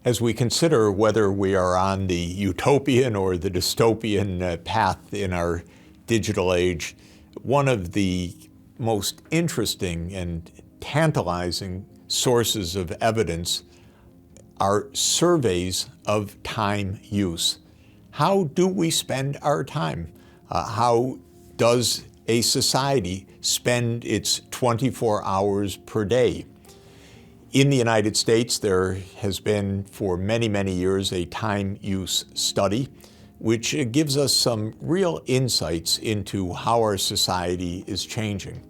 As we consider whether we are on the utopian or the dystopian path in our digital age, one of the most interesting and tantalizing sources of evidence are surveys of time use. How do we spend our time? How does a society spend its 24 hours per day? In the United States, there has been for many, many years a time use study, which gives us some real insights into how our society is changing.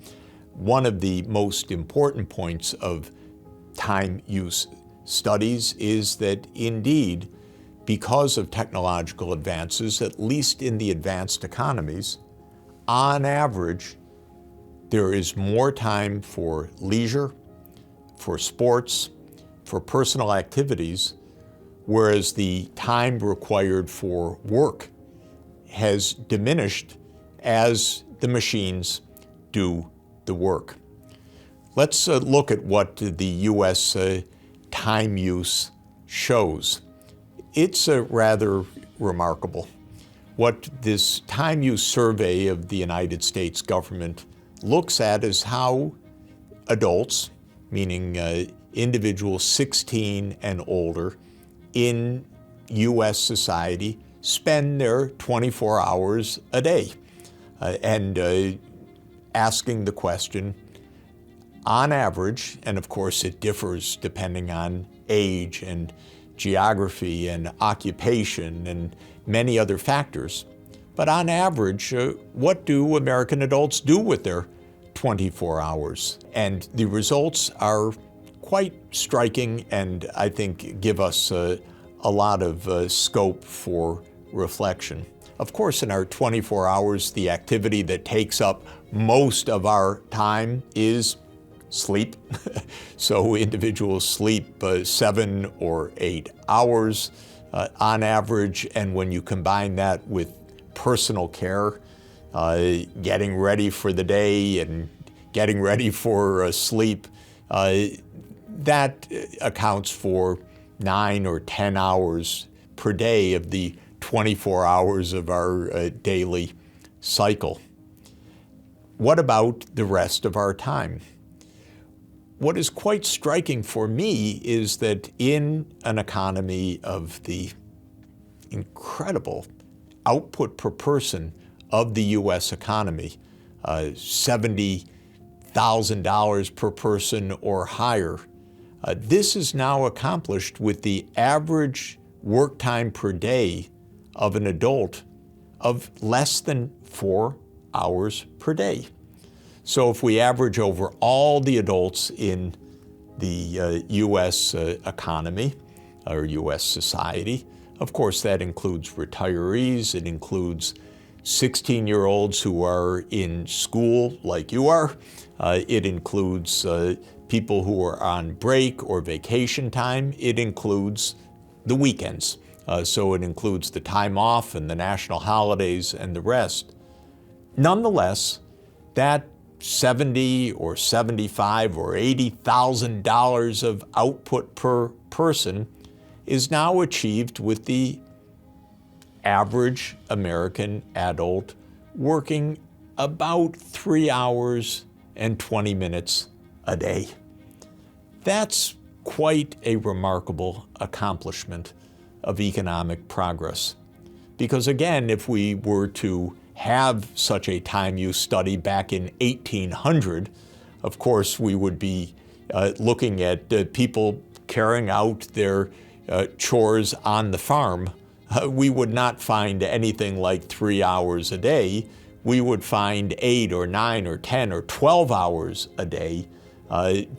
One of the most important points of time use studies is that indeed, because of technological advances, at least in the advanced economies, on average, there is more time for leisure, for sports, for personal activities, whereas the time required for work has diminished as the machines do the work. Let's look at what the U.S. Time use shows. It's rather remarkable. What this time use survey of the United States government looks at is how adults, meaning individuals 16 and older in U.S. society, spend their 24 hours a day. And asking the question, on average, and of course it differs depending on age and geography and occupation and many other factors, but on average, what do American adults do with their 24 hours? And the results are quite striking and I think give us a lot of scope for reflection. Of course, in our 24 hours, the activity that takes up most of our time is sleep. So individuals sleep 7 or 8 hours on average, and when you combine that with personal care, getting ready for the day and getting ready for sleep, that accounts for 9 or 10 hours per day of the 24 hours of our daily cycle. What about the rest of our time? What is quite striking for me is that in an economy of the incredible output per person of the U.S. economy, $70,000 per person or higher, this is now accomplished with the average work time per day of an adult of less than 4 hours per day. So if we average over all the adults in the U.S. economy or U.S. society, of course that includes retirees, it includes 16-year-olds who are in school like you are, it includes people who are on break or vacation time, it includes the weekends. So it includes the time off and the national holidays and the rest. Nonetheless, that $70 or $75 or $80,000 of output per person is now achieved with the average American adult working about 3 hours and 20 minutes a day. That's quite a remarkable accomplishment of economic progress. Because again, if we were to have such a time use study back in 1800, of course we would be looking at people carrying out their chores on the farm. We would not find anything like 3 hours a day. We would find 8 or 9 or 10 or 12 hours a day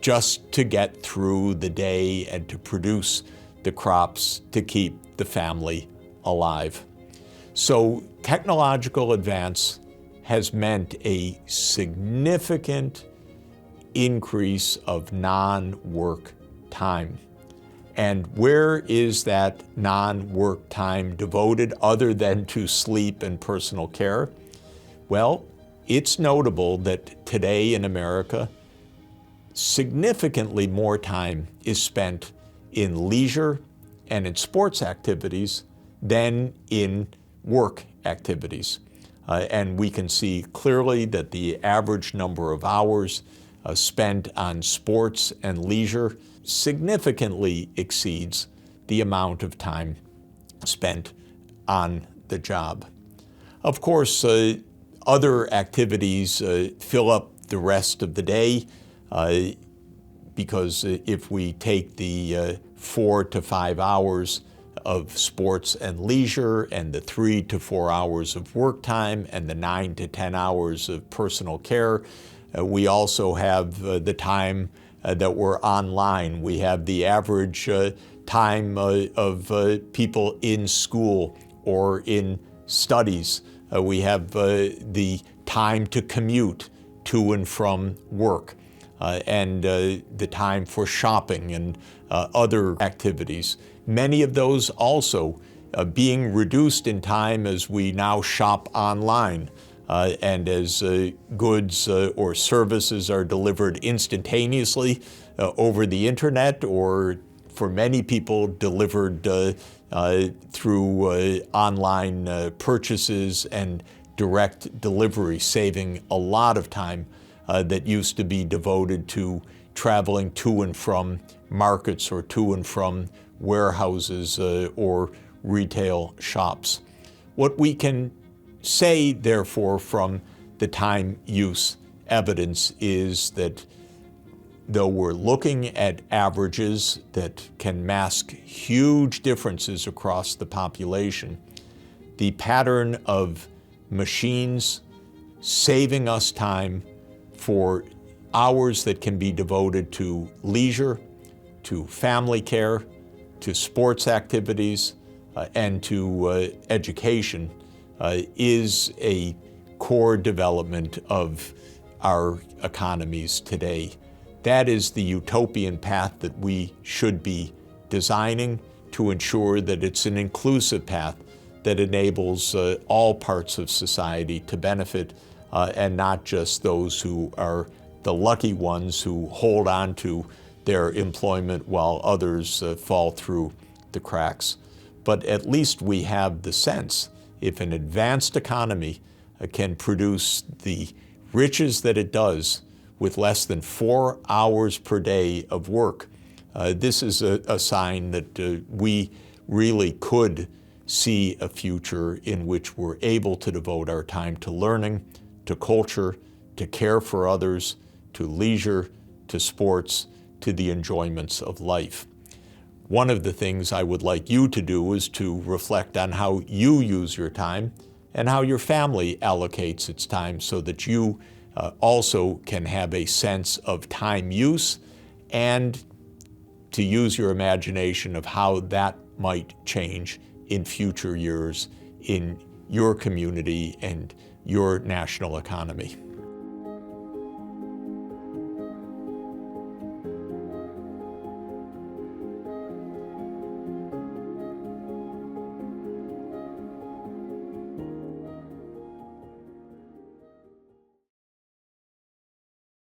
just to get through the day and to produce the crops to keep the family alive. So technological advance has meant a significant increase of non-work time. And where is that non-work time devoted other than to sleep and personal care? Well, it's notable that today in America, significantly more time is spent in leisure, and in sports activities than in work activities. And we can see clearly that the average number of hours spent on sports and leisure significantly exceeds the amount of time spent on the job. Of course, other activities fill up the rest of the day because if we take the 4 to 5 hours of sports and leisure and the 3 to 4 hours of work time and the 9 to 10 hours of personal care, we also have the time that we're online. We have the average time of people in school or in studies. We have the time to commute to and from work and the time for shopping and other activities. Many of those also being reduced in time as we now shop online and as goods or services are delivered instantaneously over the internet, or for many people delivered through online purchases and direct delivery, saving a lot of time that used to be devoted to traveling to and from markets or to and from warehouses or retail shops. What we can say, therefore, from the time use evidence is that though we're looking at averages that can mask huge differences across the population, the pattern of machines saving us time for hours that can be devoted to leisure, to family care, to sports activities, and to education is a core development of our economies today. That is the utopian path that we should be designing to ensure that it's an inclusive path that enables all parts of society to benefit and not just those who are the lucky ones who hold on to their employment while others fall through the cracks. But at least we have the sense, if an advanced economy can produce the riches that it does with less than 4 hours per day of work, this is a sign that we really could see a future in which we're able to devote our time to learning, to culture, to care for others, to leisure, to sports, to the enjoyments of life. One of the things I would like you to do is to reflect on how you use your time and how your family allocates its time so that you also can have a sense of time use and to use your imagination of how that might change in future years in your community and your national economy.